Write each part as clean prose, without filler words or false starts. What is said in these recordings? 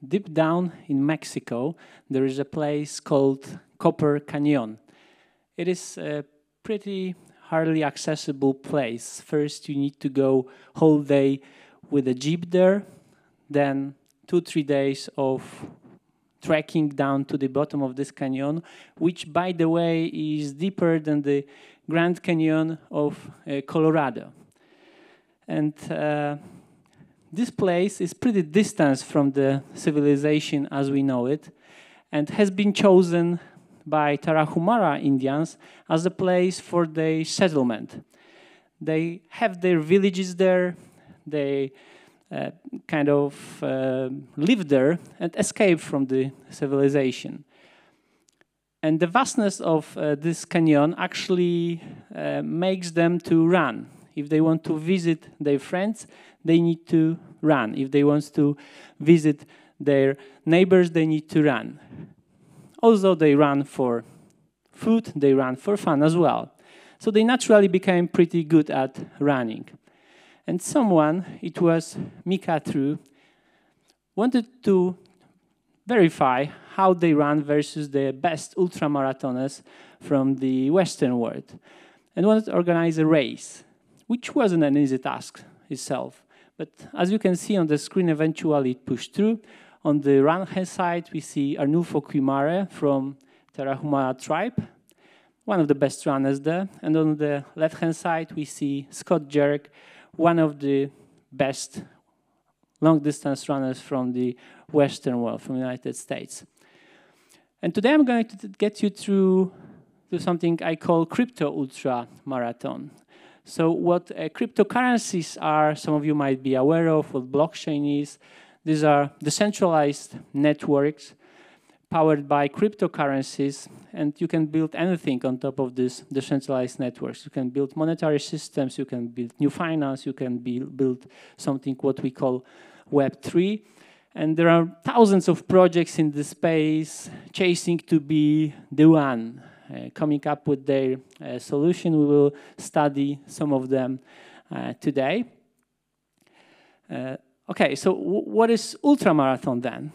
deep down in Mexico, there is a place called Copper Canyon. It is a pretty hardly accessible place. First, you need to go whole day with a jeep there, then 2-3 days of trekking down to the bottom of this canyon, which, by the way, is deeper than the Grand Canyon of Colorado. And this place is pretty distant from the civilization as we know it, and has been chosen by Tarahumara Indians as a place for their settlement. They have their villages there, they kind of live there and escape from the civilization. And the vastness of this canyon actually makes them to run. If they want to visit their friends, they need to run. If they want to visit their neighbors, they need to run. Also, they run for food, they run for fun as well. So they naturally became pretty good at running. And someone, it was Mika True, wanted to verify how they run versus the best ultramarathoners from the Western world, and wanted to organize a race, which wasn't an easy task itself. But as you can see on the screen, eventually it pushed through. On the right-hand side, we see Arnulfo Quimare from Tarahumara tribe, one of the best runners there. And on the left-hand side, we see Scott Jurek, one of the best long-distance runners from the Western world, from the United States. And today I'm going to get you through to something I call crypto ultra marathon. So what cryptocurrencies are, some of you might be aware of what blockchain is. These are decentralized networks powered by cryptocurrencies, and you can build anything on top of these decentralized networks. You can build monetary systems, you can build new finance, you can build something what we call Web3. And there are thousands of projects in this space chasing to be the one, coming up with their solution. We will study some of them today. Okay, so what is ultramarathon then?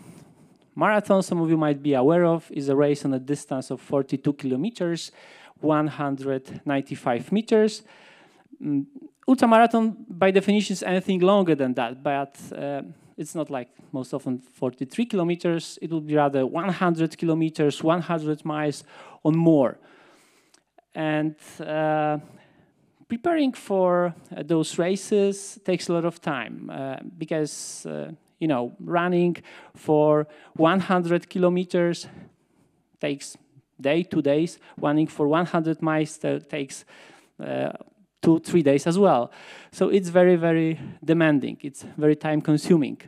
Marathon, some of you might be aware of, is a race on a distance of 42 kilometers, 195 meters. Ultramarathon, by definition, is anything longer than that, but it's not like most often 43 kilometers. It would be rather 100 kilometers, 100 miles or more. And preparing for those races takes a lot of time because you know, running for 100 kilometers takes day, 2 days. Running for 100 miles takes 2-3 days as well. So it's very, very demanding. It's very time-consuming.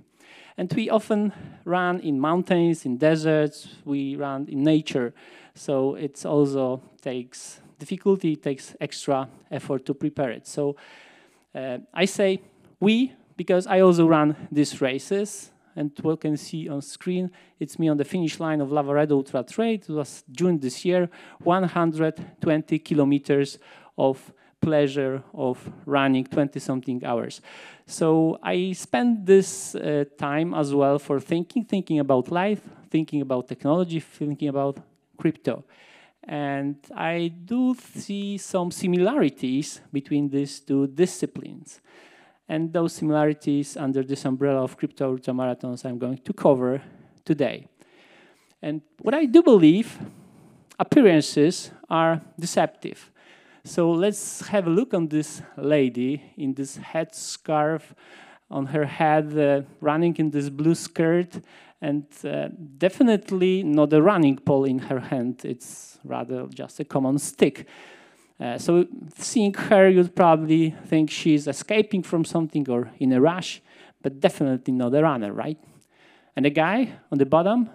And we often run in mountains, in deserts. We run in nature. So it also takes difficulty, it takes extra effort to prepare it. So I say we, because I also run these races, and what you can see on screen, it's me on the finish line of Lavaredo Ultra Trail. It was June this year, 120 kilometers of pleasure of running 20-something hours. So I spent this time as well for thinking about life, thinking about technology, thinking about crypto. And I do see some similarities between these two disciplines. And those similarities under this umbrella of crypto ultramarathons I'm going to cover today. And what I do believe, appearances are deceptive. So let's have a look on this lady in this headscarf on her head, running in this blue skirt, and definitely not a running pole in her hand. It's rather just a common stick. So seeing her, you'd probably think she's escaping from something or in a rush, but definitely not a runner, right? And the guy on the bottom,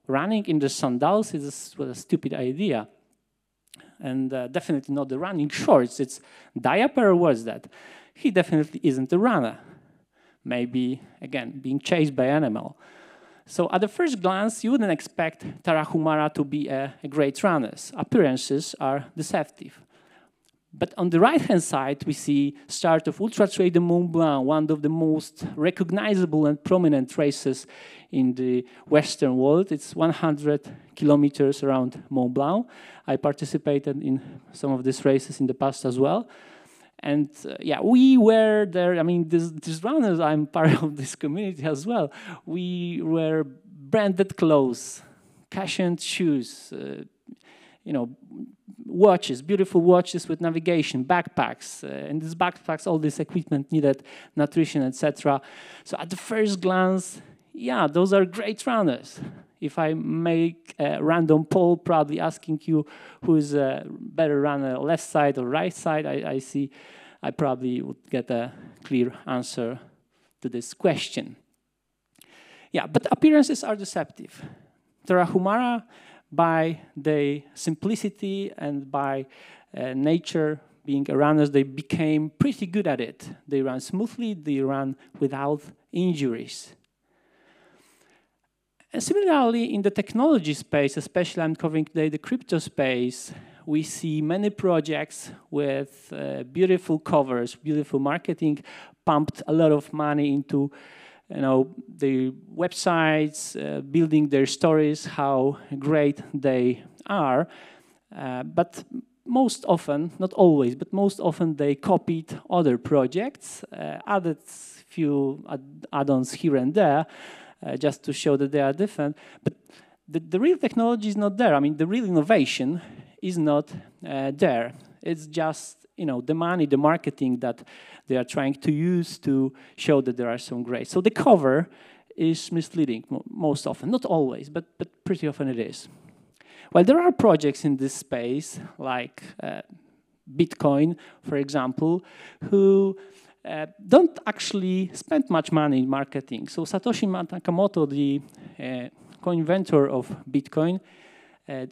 running in the sandals, is a stupid idea. And definitely not the running shorts. It's diaper, or what's that? He definitely isn't a runner. Maybe, again, being chased by an animal. So at the first glance, you wouldn't expect Tarahumara to be a great runner. Appearances are deceptive. But on the right-hand side, we see start of Ultra Trail de Mont Blanc, one of the most recognizable and prominent races in the Western world. It's 100 kilometers around Mont Blanc. I participated in some of these races in the past as well. And yeah, we were there. I mean, these runners, I'm part of this community as well. We wear branded clothes, cushioned shoes, you know, watches, beautiful watches with navigation, backpacks. In these backpacks, all this equipment needed, nutrition, etc. So at the first glance, yeah, those are great runners. If I make a random poll, probably asking you who's a better runner, left side or right side, I probably would get a clear answer to this question. Yeah, but appearances are deceptive. Tarahumara, by their simplicity and by nature being a runners, they became pretty good at it. They run smoothly, they run without injuries. And similarly, in the technology space, especially I'm covering today the crypto space, we see many projects with beautiful covers, beautiful marketing, pumped a lot of money into the websites, building their stories, how great they are. But most often, not always, but most often they copied other projects, added few add-ons here and there, just to show that they are different. But the real technology is not there. I mean, the real innovation is not there. It's just the money, the marketing that they are trying to use to show that there are some great. So the cover is misleading most often, not always, but pretty often it is. Well, there are projects in this space like Bitcoin, for example, who don't actually spend much money in marketing. So Satoshi Nakamoto, the co-inventor of Bitcoin,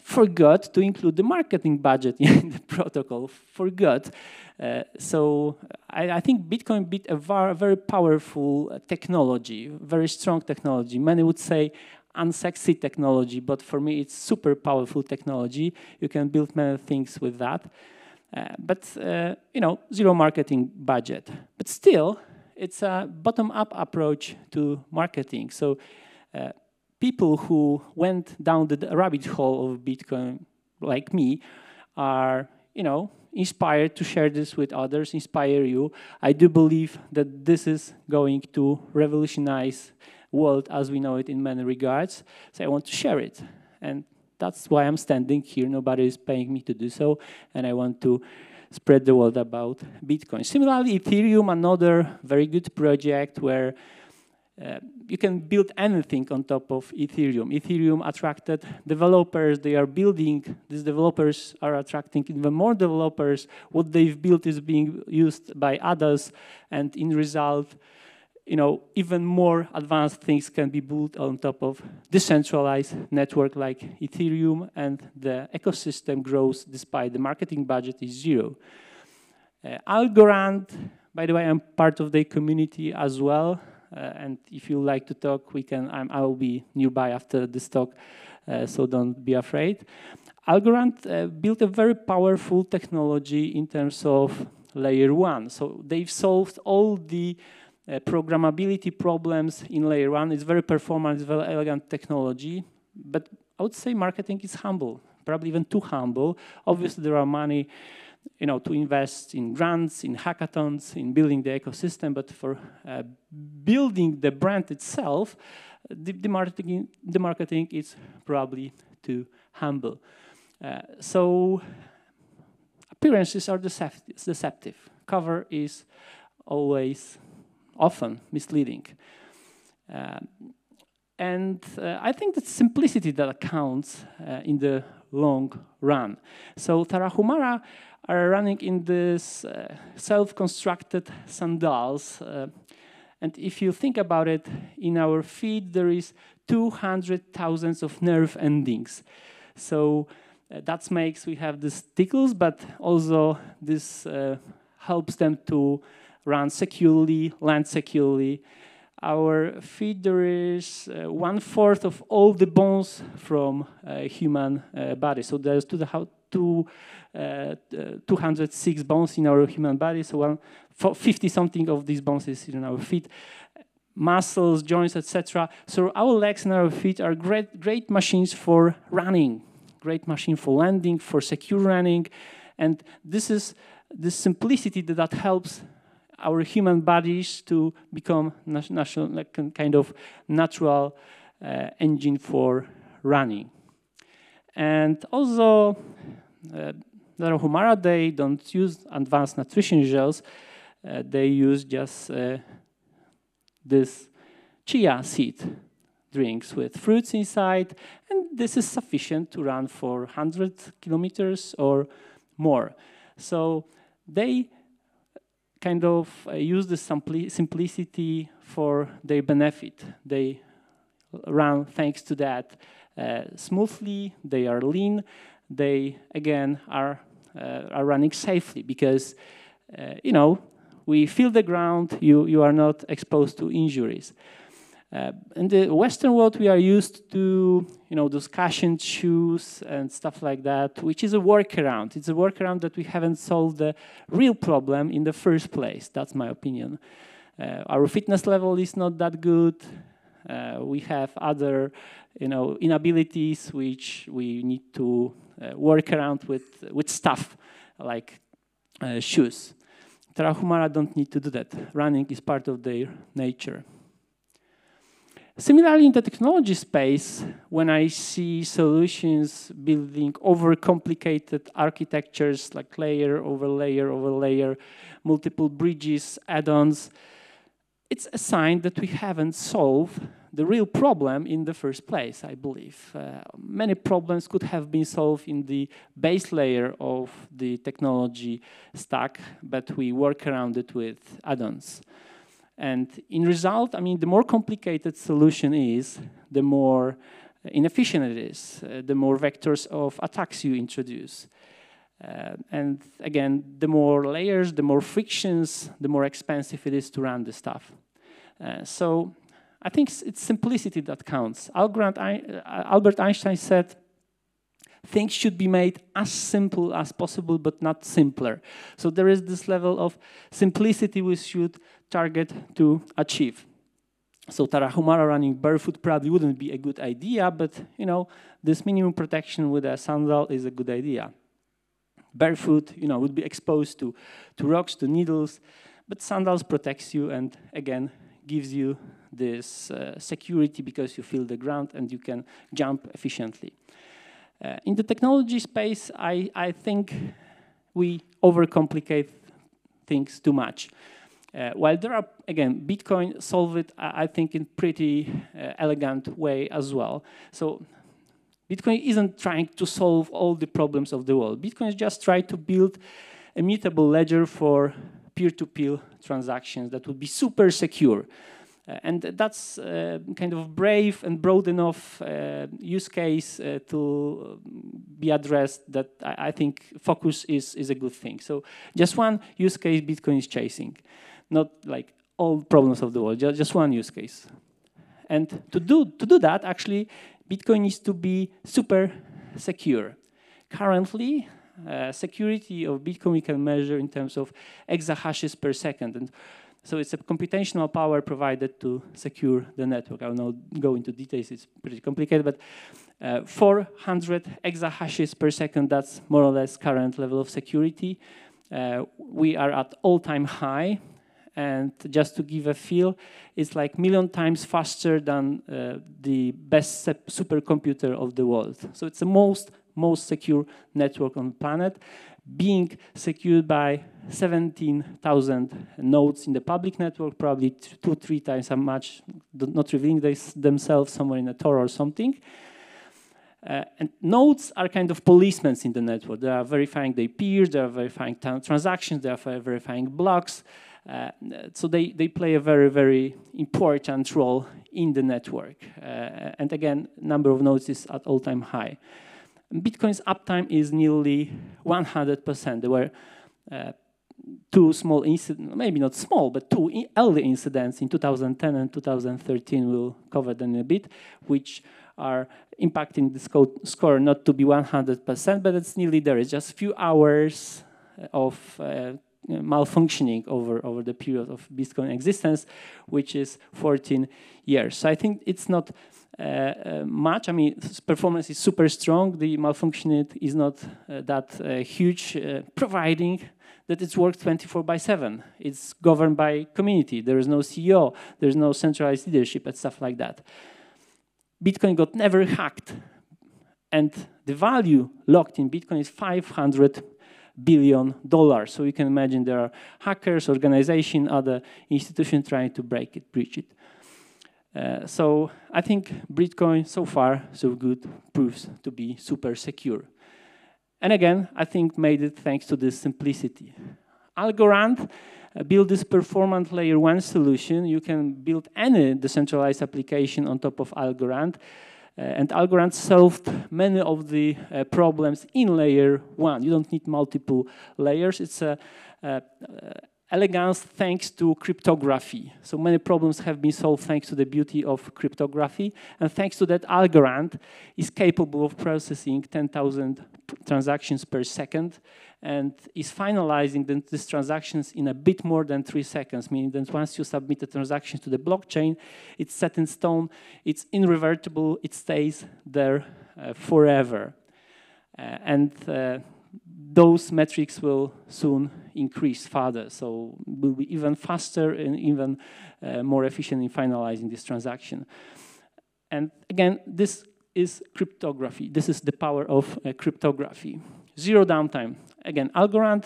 forgot to include the marketing budget in the protocol, forgot. So I think Bitcoin built a very powerful technology, very strong technology. Many would say unsexy technology, but for me it's super powerful technology. You can build many things with that. But zero marketing budget. But still, it's a bottom-up approach to marketing. So people who went down the rabbit hole of Bitcoin, like me, are inspired to share this with others, inspire you. I do believe that this is going to revolutionize the world as we know it in many regards. So I want to share it. And that's why I'm standing here. Nobody is paying me to do so. And I want to spread the word about Bitcoin. Similarly, Ethereum, another very good project where you can build anything on top of Ethereum. Ethereum attracted developers. They are building. These developers are attracting even more developers. What they've built is being used by others. And in result, even more advanced things can be built on top of decentralized network like Ethereum, and the ecosystem grows despite the marketing budget is zero. Algorand, by the way, I'm part of the community as well. And if you like to talk, I will be nearby after this talk, so don't be afraid. Algorand built a very powerful technology in terms of layer one. So they've solved all the programmability problems in layer one. It's very performant, it's very elegant technology, but I would say marketing is humble, probably even too humble. Obviously, there are money, to invest in grants, in hackathons, in building the ecosystem, but for building the brand itself, the marketing is probably too humble. So appearances are deceptive. Cover is often misleading. And I think that simplicity that counts in the long run. So Tarahumara are running in this self-constructed sandals. And if you think about it, in our feet there is 200,000 of nerve endings. So that makes we have these tickles, but also this helps them to run securely, land securely. Our feet, there is 1/4 of all the bones from human body. So there's 206 bones in our human body, so 50 something of these bones is in our feet, muscles, joints, etc. So our legs and our feet are great machines for running, great machine for landing, for secure running, and this is the simplicity that helps our human bodies to become like a kind of natural engine for running. And also, Tarahumara, they don't use advanced nutrition gels. They use just this chia seed drinks with fruits inside, and this is sufficient to run for 100 kilometers or more. So they kind of use the simplicity for their benefit. They run thanks to that smoothly. They are lean. They again are running safely because you know, we feel the ground. You are not exposed to injuries. In the Western world, we are used to, you know, those cushioned shoes and stuff like that, which is a workaround. It's a workaround that we haven't solved the real problem in the first place. That's my opinion. Our fitness level is not that good. We have other, you know, inabilities which we need to work around with stuff like shoes. Tarahumara don't need to do that. Running is part of their nature. Similarly, in the technology space, when I see solutions building overcomplicated architectures like layer over layer over layer, multiple bridges, add-ons, it's a sign that we haven't solved the real problem in the first place, I believe. Many problems could have been solved in the base layer of the technology stack, but we work around it with add-ons. And in result, I mean, the more complicated solution is, the more inefficient it is, the more vectors of attacks you introduce. And again, the more layers, the more frictions, the more expensive it is to run the stuff. So I think it's simplicity that counts. Albert Einstein said, things should be made as simple as possible, but not simpler. So there is this level of simplicity we should target to achieve. So Tarahumara running barefoot probably wouldn't be a good idea, but you know, this minimum protection with a sandal is a good idea. Barefoot, you know, would be exposed to rocks, to needles, but sandals protects you and again gives you this security because you feel the ground and you can jump efficiently. In the technology space, I think we overcomplicate things too much. While there are, again, Bitcoin solve it, I think, in pretty elegant way as well. So Bitcoin isn't trying to solve all the problems of the world. Bitcoin is just trying to build a mutable ledger for peer-to-peer transactions that would be super secure. And that's kind of brave and broad enough use case to be addressed that I think focus is a good thing. So just one use case Bitcoin is chasing, not like all problems of the world, just one use case. And to do that, actually, Bitcoin needs to be super secure. Currently, security of Bitcoin we can measure in terms of exahashes per second. And so it's a computational power provided to secure the network. I will not go into details, it's pretty complicated, but 400 exahashes per second, that's more or less current level of security. We are at all-time high, and just to give a feel, it's like 1,000,000 times faster than the best supercomputer of the world. So it's the most secure network on the planet, being secured by 17,000 nodes in the public network, probably 2-3 times as much, not revealing themselves somewhere in a Tor or something. And nodes are kind of policemen in the network. They are verifying their peers, they are verifying transactions, they are verifying blocks. So they play a very, very important role in the network. And again, number of nodes is at all-time high. Bitcoin's uptime is nearly 100%. There were two small incidents, maybe not small, but two early incidents in 2010 and 2013, we'll cover them in a bit, which are impacting the score not to be 100%, but it's nearly there. It's just a few hours of malfunctioning over the period of Bitcoin existence, which is 14 years. So I think it's not much. I mean, performance is super strong. The malfunctioning is not that huge, providing that it's worked 24/7. It's governed by community. There is no CEO. There's no centralized leadership and stuff like that. Bitcoin got never hacked. And the value locked in Bitcoin is $500 billion. So you can imagine there are hackers, organizations, other institutions trying to breach it. So I think Bitcoin, so far, so good, proves to be super secure. And again, I think made it thanks to this simplicity. Algorand built this performant layer 1 solution. You can build any decentralized application on top of Algorand. And Algorand solved many of the problems in layer 1. You don't need multiple layers. It's elegance thanks to cryptography. So many problems have been solved thanks to the beauty of cryptography. And thanks to that, Algorand is capable of processing 10,000 transactions per second and is finalizing these transactions in a bit more than 3 seconds, meaning that once you submit the transaction to the blockchain, it's set in stone, it's irrevertible, it stays there forever. Those metrics will soon increase further, so we'll be even faster and even more efficient in finalizing this transaction. And again, this is cryptography. This is the power of cryptography. Zero downtime. Again, Algorand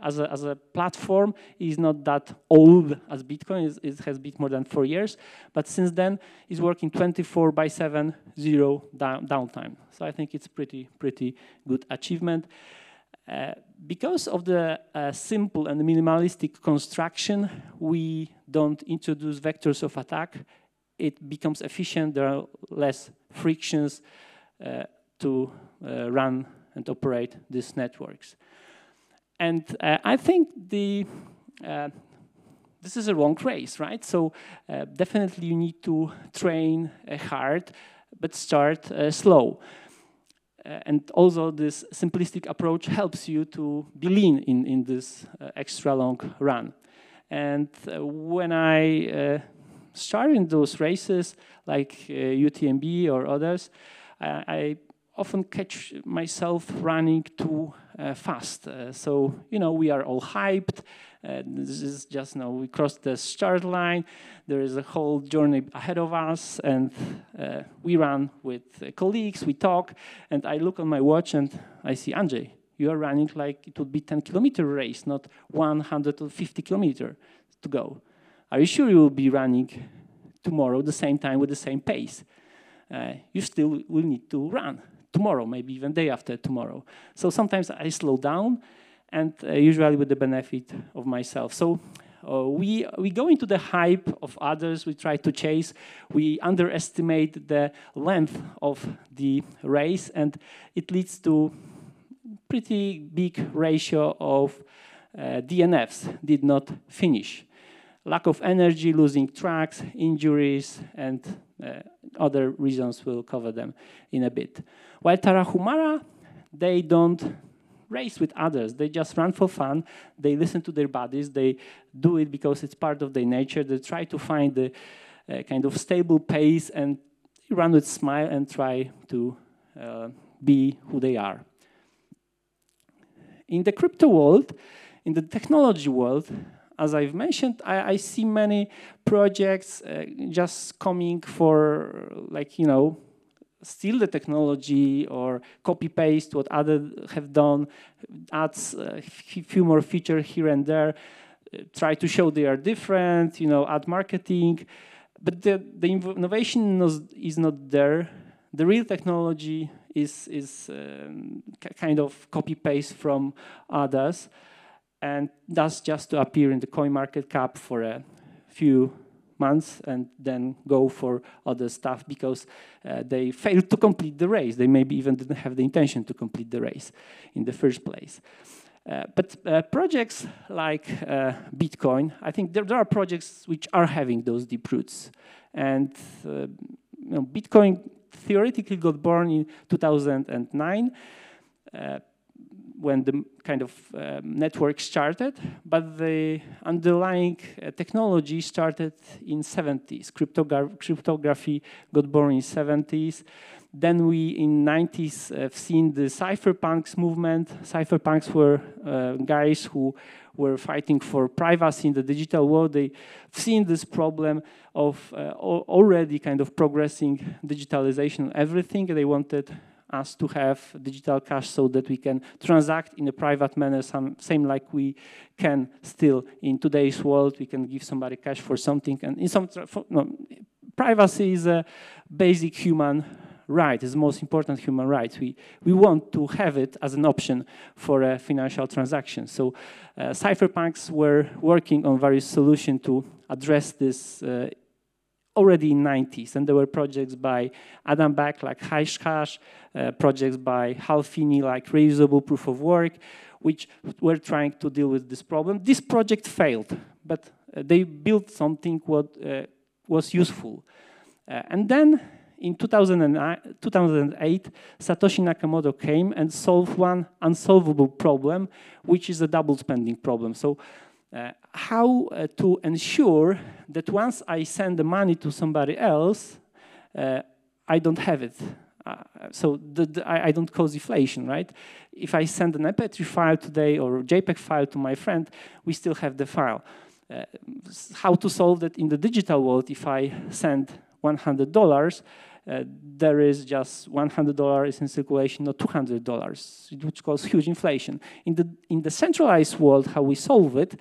as a platform is not that old as Bitcoin. It has been more than 4 years, but since then it's working 24/7, zero downtime. So I think it's pretty good achievement. Because of the simple and minimalistic construction, we don't introduce vectors of attack. It becomes efficient. There are less frictions to run and operate these networks. And I think this is a wrong race, right? So definitely you need to train hard, but start slow. And also this simplistic approach helps you to be lean in this extra long run. And when I started those races, like UTMB or others, I often catch myself running too fast. So, you know, we are all hyped. This is just, you know, we crossed the start line. There is a whole journey ahead of us, and we run with colleagues, we talk, and I look on my watch and I see, Andrzej, you are running like it would be 10-kilometer race, not 150 kilometers to go. Are you sure you will be running tomorrow the same time with the same pace? You still will need to run tomorrow, maybe even day after tomorrow. So sometimes I slow down, and usually with the benefit of myself. So we go into the hype of others, we try to chase, we underestimate the length of the race, and it leads to pretty big ratio of DNFs, did not finish. Lack of energy, losing tracks, injuries, and other reasons, we'll cover them in a bit. While Tarahumara, they don't race with others. They just run for fun. They listen to their bodies. They do it because it's part of their nature. They try to find the kind of stable pace and run with smile and try to be who they are. In the crypto world, in the technology world, as I've mentioned, I see many projects just coming for, like, you know, steal the technology or copy-paste what others have done, adds a few more features here and there, try to show they are different, you know, add marketing. But the innovation is not there. The real technology is kind of copy-paste from others, and that's just to appear in the coin market cap for a few months and then go for other stuff because they failed to complete the race. They maybe even didn't have the intention to complete the race in the first place. But projects like Bitcoin, I think there are projects which are having those deep roots. And Bitcoin theoretically got born in 2009 when the kind of network started, but the underlying technology started in 70s. Cryptography got born in 70s. Then we, in 90s, have seen the cypherpunks movement. Cypherpunks were guys who were fighting for privacy in the digital world. They've seen this problem of already kind of progressing digitalization of everything. They wanted us to have digital cash so that we can transact in a private manner, same like we can still in today's world. We can give somebody cash for something, and in some privacy is a basic human right. It's the most important human right. We want to have it as an option for a financial transaction. So cypherpunks were working on various solutions to address this already in 90s, and there were projects by Adam Back like Hashcash, projects by Hal Finney like reusable proof of work, which were trying to deal with this problem. This project failed, but they built something what was useful. And then in 2008, Satoshi Nakamoto came and solved one unsolvable problem, which is a double spending problem. So how to ensure that once I send the money to somebody else, I don't have it. So I don't cause inflation, right? If I send an MP3 file today or a JPEG file to my friend, we still have the file. How to solve that in the digital world? If I send $100, there is just $100 in circulation, not $200, which causes huge inflation. In the centralized world, how we solve it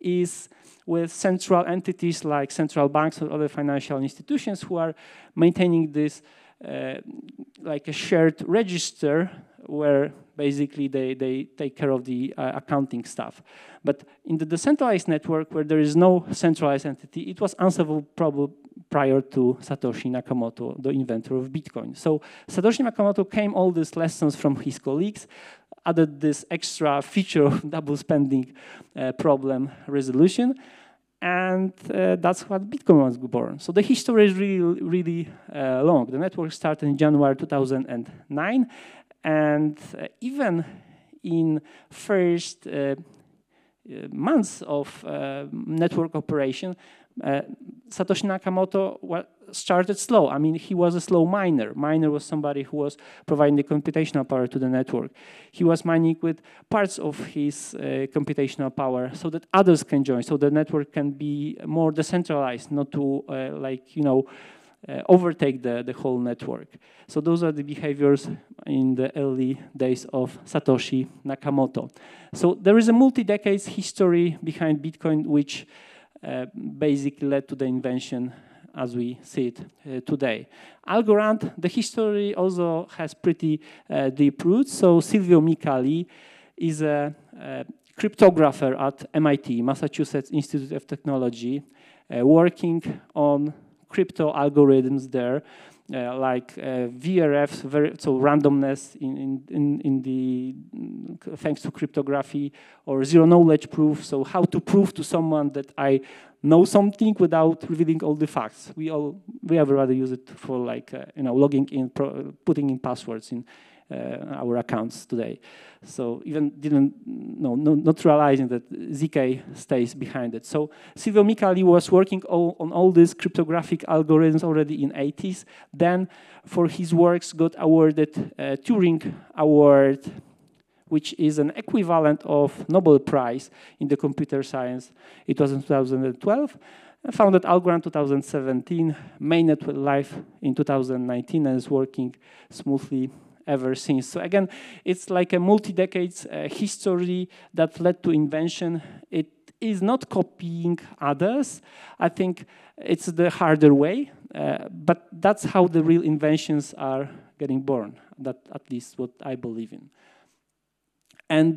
is with central entities like central banks or other financial institutions who are maintaining this like a shared register where basically they take care of the accounting stuff. But in the decentralized network where there is no centralized entity, it was unsolvable problem prior to Satoshi Nakamoto, the inventor of Bitcoin. So Satoshi Nakamoto came all these lessons from his colleagues, added this extra feature of double spending problem resolution, and that's what Bitcoin was born. So the history is really, really long. The network started in January 2009, and even in first months of network operation, Satoshi Nakamoto started slow. I mean, he was a slow miner. Miner was somebody who was providing the computational power to the network. He was mining with parts of his computational power so that others can join, so the network can be more decentralized, not to overtake the whole network. So those are the behaviors in the early days of Satoshi Nakamoto. So there is a multi-decades history behind Bitcoin, which basically led to the invention as we see it today. Algorand, the history also has pretty deep roots. So Silvio Micali is a cryptographer at MIT, Massachusetts Institute of Technology, working on crypto algorithms there, like VRFs, so randomness thanks to cryptography, or zero knowledge proof. So how to prove to someone that I know something without revealing all the facts. We have rather use it for like logging in, putting in passwords in our accounts today. So even not realizing that ZK stays behind it. So Silvio Micali was working on all these cryptographic algorithms already in 80s. Then for his works got awarded Turing Award, which is an equivalent of Nobel Prize in the computer science. It was in 2012. I founded Algorand 2017, mainnet live in 2019, and is working smoothly ever since. So again, it's like a multi-decades history that led to invention. It is not copying others. I think it's the harder way, but that's how the real inventions are getting born. That at least what I believe in. And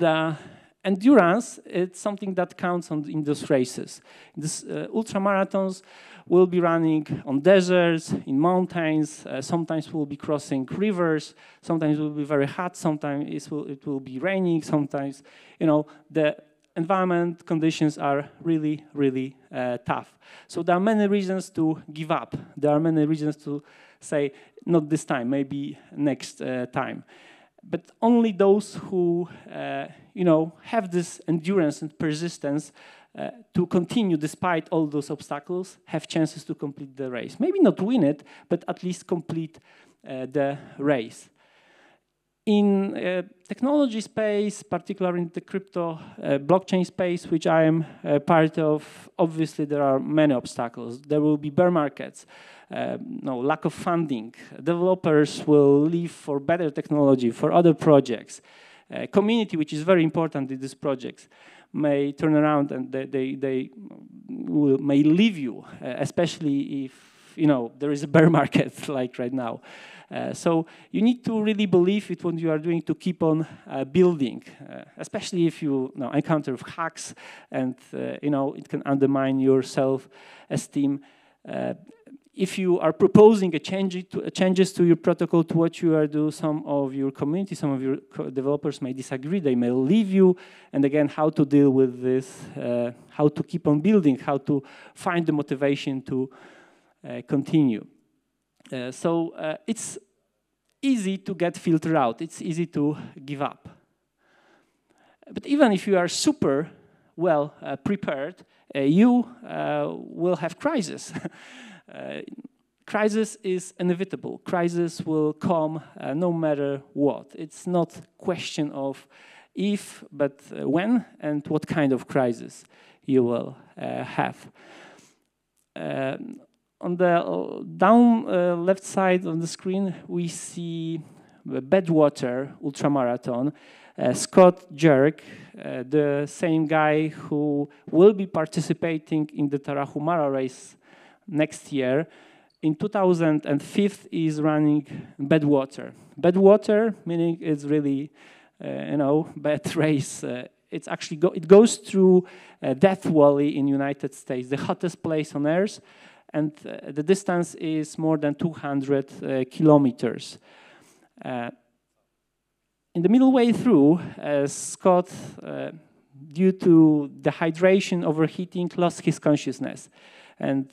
endurance, it's something that counts in those races. This ultramarathons will be running on deserts, in mountains, sometimes we'll be crossing rivers, sometimes it will be very hot, sometimes it will be raining, sometimes, the environment conditions are really, really tough. So there are many reasons to give up. There are many reasons to say, not this time, maybe next time. But only those who, have this endurance and persistence to continue despite all those obstacles have chances to complete the race. Maybe not win it, but at least complete the race. In technology space, particularly in the crypto blockchain space, which I am part of, obviously there are many obstacles. There will be bear markets, lack of funding. Developers will leave for better technology, for other projects. Community, which is very important in these projects, may turn around and they may leave you, especially if there is a bear market like right now. So you need to really believe in what you are doing to keep on building, especially if you encounter hacks and it can undermine your self-esteem. If you are proposing changes to your protocol, to what you are doing, some of your community, some of your developers may disagree, they may leave you, and again, how to deal with this, how to keep on building, how to find the motivation to continue. So it's easy to get filtered out, it's easy to give up. But even if you are super well prepared, you will have crisis. Crisis is inevitable. Crisis will come no matter what. It's not a question of if, but when and what kind of crisis you will have. On the down left side of the screen, we see the Badwater ultramarathon. Scott Jerk, the same guy who will be participating in the Tarahumara race next year, in 2005 is running Badwater. Badwater, meaning it's really, bad race. It's actually it goes through Death Valley in United States, the hottest place on Earth, and the distance is more than 200 kilometers. In the middle way through, Scott, due to dehydration, overheating, lost his consciousness. And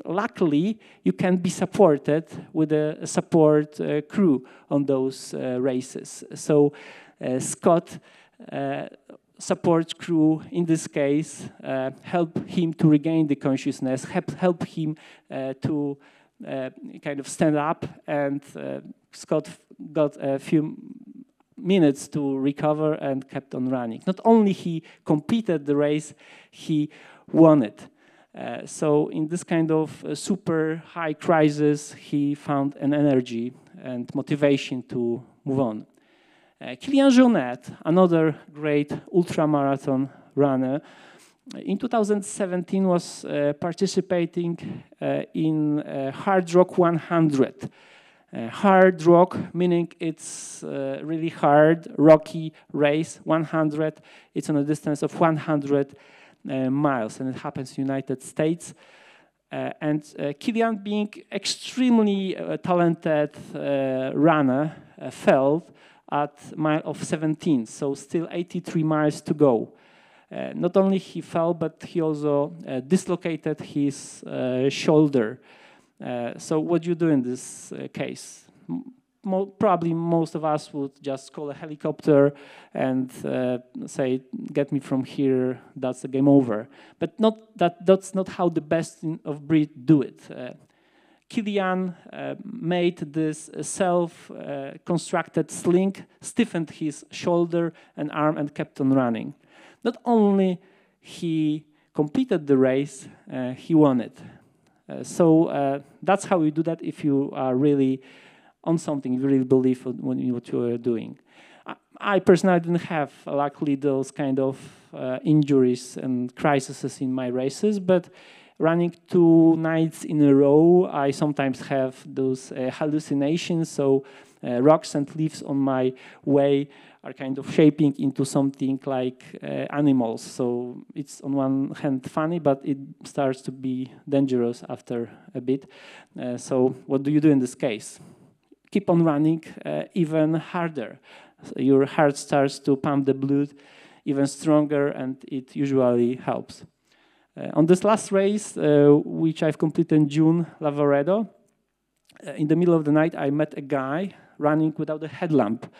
luckily, you can be supported with a support crew on those races. So Scott support crew, in this case, help him to regain the consciousness, help him to kind of stand up, and Scott got a few minutes to recover and kept on running. Not only he completed the race, he won it. So in this kind of super high crisis, he found an energy and motivation to move on. Kilian Jornet, another great ultramarathon runner, in 2017 was participating in Hard Rock 100. Hard rock, meaning it's really hard, rocky race, 100. It's on a distance of 100 miles, and it happens in the United States. And Kilian, being extremely talented runner, fell at mile of 17, so still 83 miles to go. Not only he fell, but he also dislocated his shoulder. So what do you do in this case? Probably most of us would just call a helicopter and say, get me from here, that's the game over. But that's not how the best of breed do it. Kilian made this self-constructed sling, stiffened his shoulder and arm, and kept on running. Not only he completed the race, he won it. So that's how you do that if you are really on something, you really believe in what you are doing. I personally didn't have, luckily, those kind of injuries and crises in my races, but running 2 nights in a row, I sometimes have those hallucinations. So rocks and leaves on my way are kind of shaping into something like animals. So it's on one hand funny, but it starts to be dangerous after a bit. So what do you do in this case? Keep on running even harder. So your heart starts to pump the blood even stronger, and it usually helps. On this last race, which I've completed in June, Lavaredo, in the middle of the night, I met a guy running without a headlamp.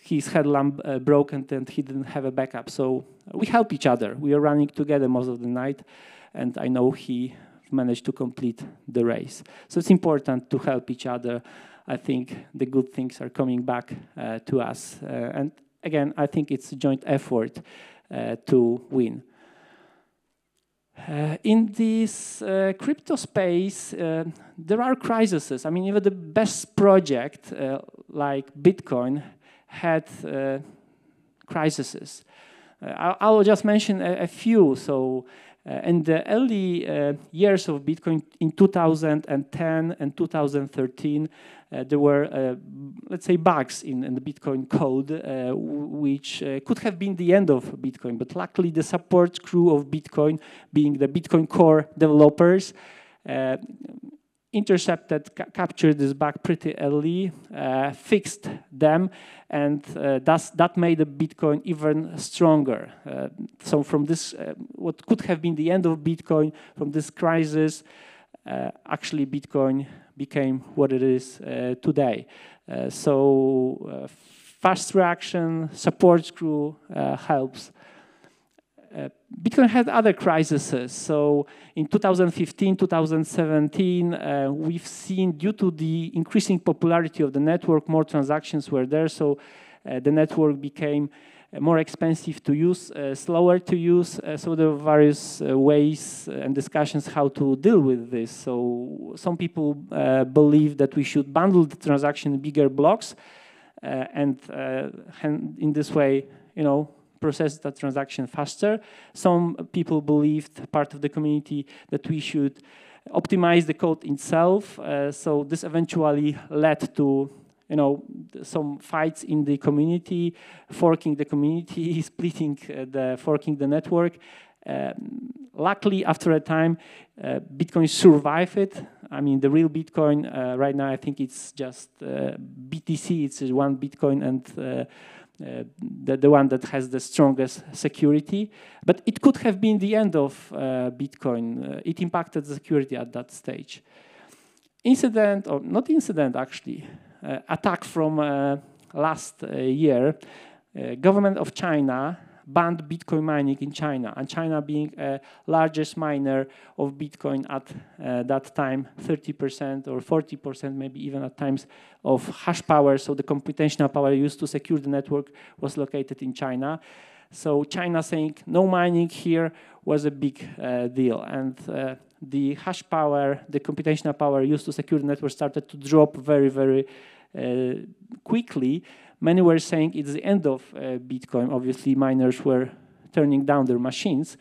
His headlamp broke and he didn't have a backup. So we help each other. We are running together most of the night, and I know he managed to complete the race. So it's important to help each other. I think the good things are coming back to us. And again, I think it's a joint effort to win. In this crypto space, there are crises. I mean, even the best project like Bitcoin had crises. I'll just mention a few. So in the early years of Bitcoin, in 2010 and 2013, there were, let's say, bugs in the Bitcoin code, which could have been the end of Bitcoin. But luckily, the support crew of Bitcoin, being the Bitcoin core developers, captured this bug pretty early, fixed them, and that made the Bitcoin even stronger. So from this, what could have been the end of Bitcoin, from this crisis, actually Bitcoin became what it is today. So fast reaction, support crew helps. Bitcoin had other crises. So in 2015, 2017, we've seen, due to the increasing popularity of the network, more transactions were there. So the network became more expensive to use, slower to use. So there were various ways and discussions how to deal with this. So some people believe that we should bundle the transaction in bigger blocks, and in this way, process that transaction faster. Some people believed, part of the community, that we should optimize the code itself. So this eventually led to some fights in the community, forking the community, forking the network. Luckily, after a time, Bitcoin survived it. I mean, the real Bitcoin, right now, I think it's just BTC, it's one Bitcoin, and the one that has the strongest security. But it could have been the end of Bitcoin. It impacted the security at that stage. Incident, or not incident actually, attack from last year. Government of China banned Bitcoin mining in China, and China being a largest miner of Bitcoin at that time, 30% or 40%, maybe even at times, of hash power. So the computational power used to secure the network was located in China. So China saying no mining here was a big deal, and the hash power, the computational power used to secure the network started to drop very, very quickly. Many were saying it's the end of Bitcoin. Obviously, miners were turning down their machines.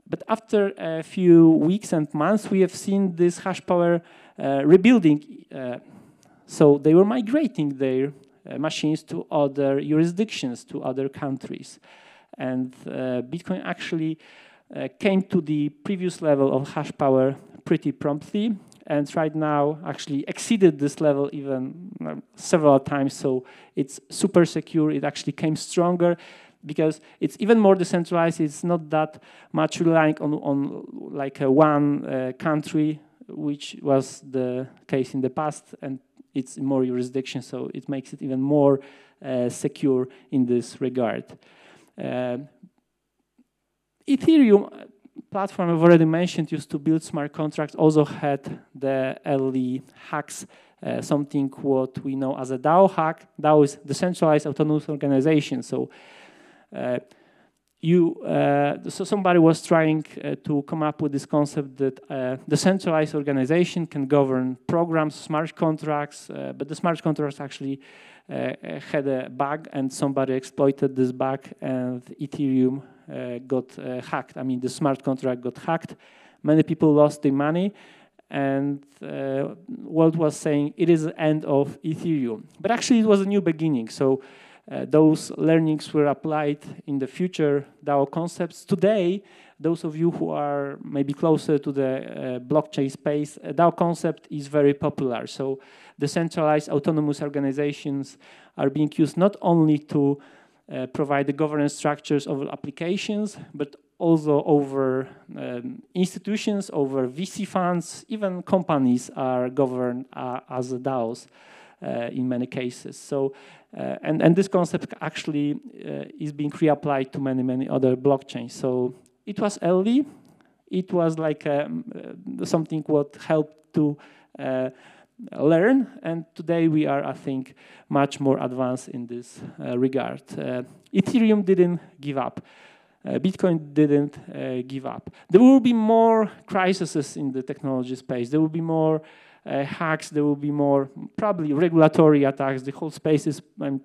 But after a few weeks and months, we have seen this hash power rebuilding. So they were migrating their machines to other jurisdictions, to other countries. And Bitcoin actually came to the previous level of hash power pretty promptly, and right now actually exceeded this level even several times. So it's super secure. It actually came stronger because it's even more decentralized. It's not that much relying on like one country, which was the case in the past, and it's in more jurisdictions, so it makes it even more secure in this regard. Ethereum platform I've already mentioned used to build smart contracts, also had the early hacks, something what we know as a DAO hack. DAO is decentralized autonomous organization. So so somebody was trying to come up with this concept that decentralized organization can govern programs, smart contracts, but the smart contracts actually had a bug, and somebody exploited this bug, and Ethereum got hacked. I mean, the smart contract got hacked. Many people lost their money, and world was saying it is the end of Ethereum. But actually, it was a new beginning. So those learnings were applied in the future DAO concepts. Today, those of you who are maybe closer to the blockchain space, DAO concept is very popular. So decentralized autonomous organizations are being used not only to provide the governance structures of applications, but also over institutions, over VC funds. Even companies are governed as DAOs in many cases. So, and this concept actually is being reapplied to many other blockchains. So it was early. It was like something what helped to learn, and today we are, I think, much more advanced in this regard. Ethereum didn't give up. Bitcoin didn't give up. There will be more crises in the technology space. There will be more hacks. There will be more probably regulatory attacks. The whole space is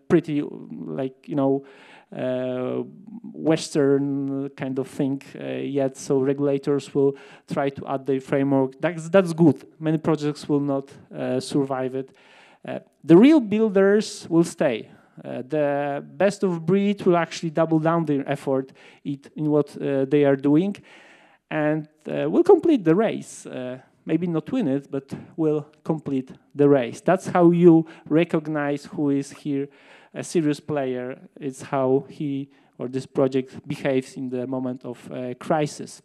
pretty like, you know, Western kind of thing yet. So regulators will try to add their framework. That's good. Many projects will not survive it. The real builders will stay. The best of breed will actually double down their effort in what they are doing, and will complete the race. Maybe not win it, but will complete the race. That's how you recognize who is here a serious player. It's how he or this project behaves in the moment of crisis.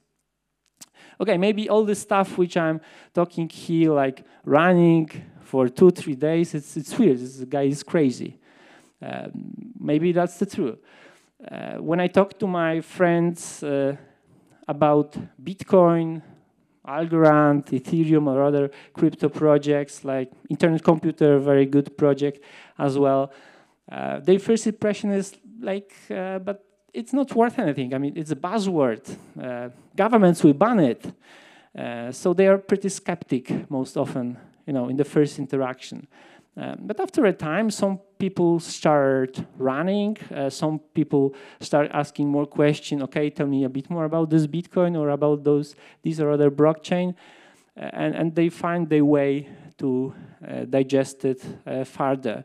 Okay, maybe all this stuff which I'm talking here, like running for 2-3 days, it's weird. This guy is crazy. Maybe that's the truth. When I talk to my friends about Bitcoin, Algorand, Ethereum, or other crypto projects like Internet Computer, very good project as well, their first impression is like, but it's not worth anything. I mean, it's a buzzword. Governments will ban it. So they are pretty skeptic most often, you know, in the first interaction. But after a time, some people start running. Some people start asking more questions. Okay, tell me a bit more about this Bitcoin or about these or other blockchain, and they find their way to digest it further.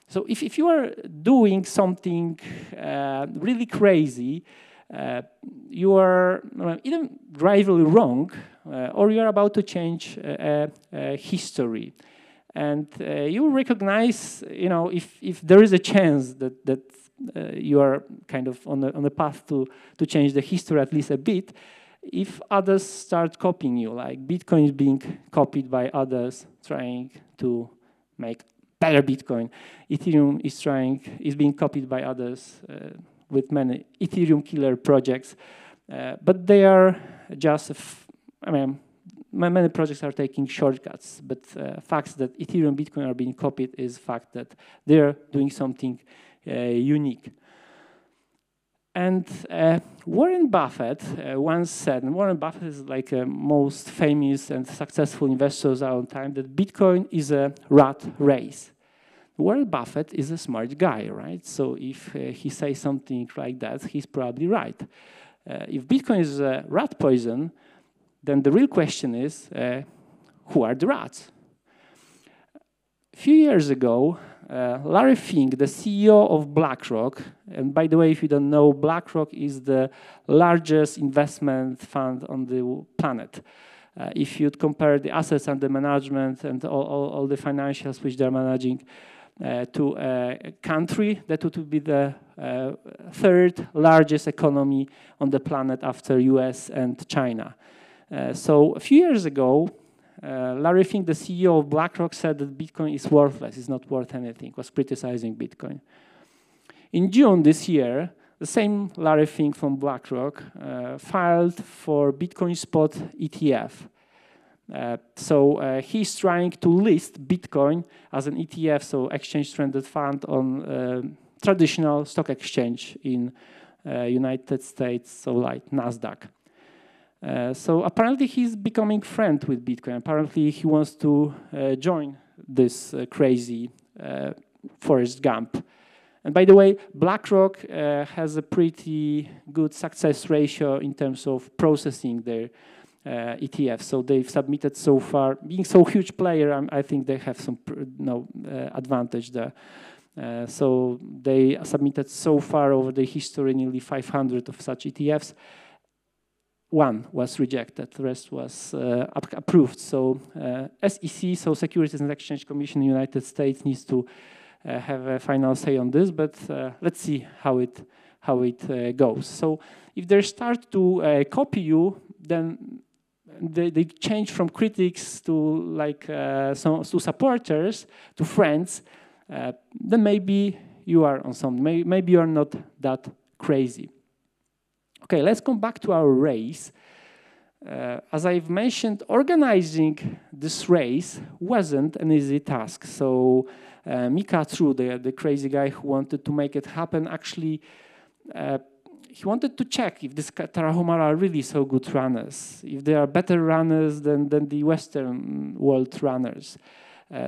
So if you are doing something really crazy, you are either gravely wrong, or you are about to change history. And you recognize, you know, if there is a chance that you are kind of on the path to change the history at least a bit, if others start copying you, like Bitcoin is being copied by others trying to make better Bitcoin, Ethereum is being copied by others with many Ethereum killer projects, but they are just, many projects are taking shortcuts, but facts that Ethereum and Bitcoin are being copied is fact that they're doing something unique. And Warren Buffett once said, and Warren Buffett is like a most famous and successful investors of our time, that Bitcoin is a rat race. Warren Buffett is a smart guy, right? So if he says something like that, he's probably right. If Bitcoin is a rat poison, then the real question is, who are the rats? A few years ago, Larry Fink, the CEO of BlackRock, and by the way, if you don't know, BlackRock is the largest investment fund on the planet. If you'd compare the assets under management and all the financials which they're managing to a country, that would be the third largest economy on the planet after US and China. So a few years ago, Larry Fink, the CEO of BlackRock, said that Bitcoin is worthless, it's not worth anything, was criticizing Bitcoin. In June this year, the same Larry Fink from BlackRock filed for Bitcoin spot ETF. So he's trying to list Bitcoin as an ETF, so exchange-traded fund on traditional stock exchange in United States, so like NASDAQ. So apparently he's becoming friend with Bitcoin. Apparently he wants to join this crazy Forrest Gump. And by the way, BlackRock has a pretty good success ratio in terms of processing their ETFs. So they've submitted so far, being so huge player, I think they have some advantage there. So they submitted so far over the history nearly 500 of such ETFs. One was rejected, the rest was approved. So SEC, so Securities and Exchange Commission in the United States, needs to have a final say on this, but let's see how it goes. So if they start to copy you, then they change from critics to like to supporters, to friends. Then maybe you are on something. Maybe you are not that crazy. Okay, let's come back to our race. As I've mentioned, organizing this race wasn't an easy task. So Mika True, the crazy guy who wanted to make it happen, actually, he wanted to check if these Tarahumara are really so good runners, if they are better runners than the Western world runners.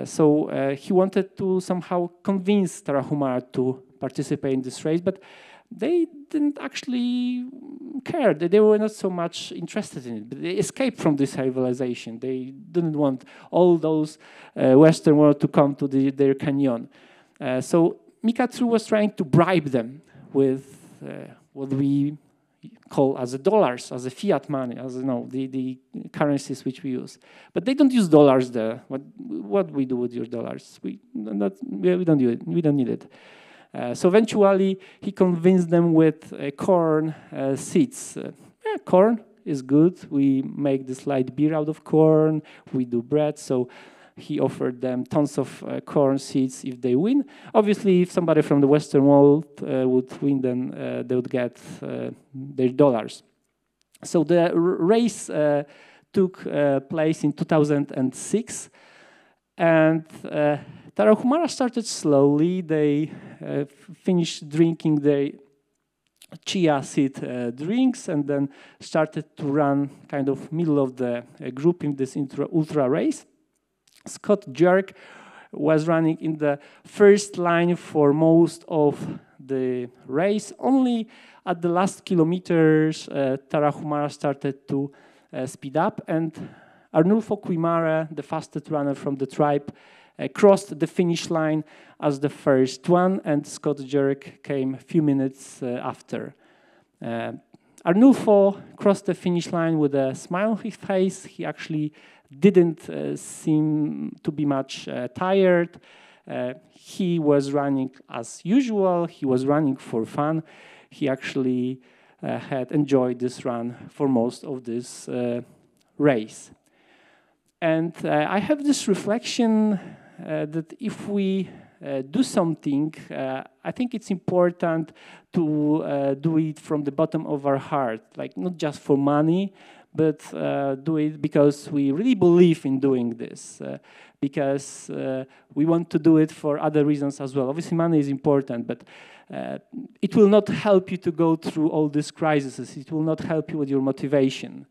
So he wanted to somehow convince Tarahumara to participate in this race, but they didn't actually care. They were not so much interested in it. But they escaped from this civilization. They didn't want all those Western world to come to their canyon. So Mika True was trying to bribe them with what we call as a dollars, as a fiat money, as the currencies which we use. But they don't use dollars there. What we do with your dollars? We don't do it. We don't need it. So eventually, he convinced them with corn seeds. Corn is good. We make this light beer out of corn. We do bread. So he offered them tons of corn seeds if they win. Obviously, if somebody from the Western world would win, then they would get their dollars. So the race took place in 2006. And Tarahumara started slowly. They finished drinking their chia seed drinks and then started to run kind of middle of the group in this ultra race. Scott Jerk was running in the first line for most of the race. Only at the last kilometers, Tarahumara started to speed up, and Arnulfo Quimara, the fastest runner from the tribe, crossed the finish line as the first one, and Scott Jerk came a few minutes after. Arnulfo crossed the finish line with a smile on his face. He actually didn't seem to be much tired. He was running as usual. He was running for fun. He actually had enjoyed this run for most of this race. And I have this reflection that if we do something, I think it's important to do it from the bottom of our heart, like not just for money, but do it because we really believe in doing this, because we want to do it for other reasons as well. Obviously, money is important, but it will not help you to go through all these crises. It will not help you with your motivation.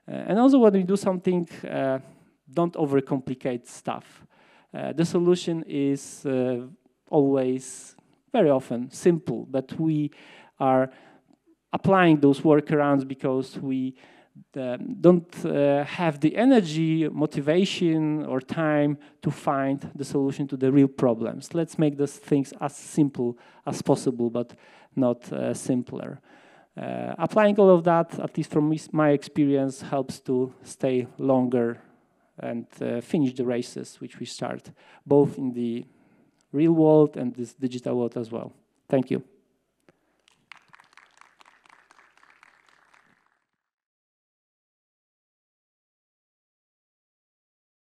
And also, when we do something, don't overcomplicate stuff. The solution is always, very often, simple, but we are applying those workarounds because we don't have the energy, motivation, or time to find the solution to the real problems. Let's make those things as simple as possible, but not simpler. Applying all of that, at least from my experience, helps to stay longer and finish the races which we start, both in the real world and this digital world as well. Thank you.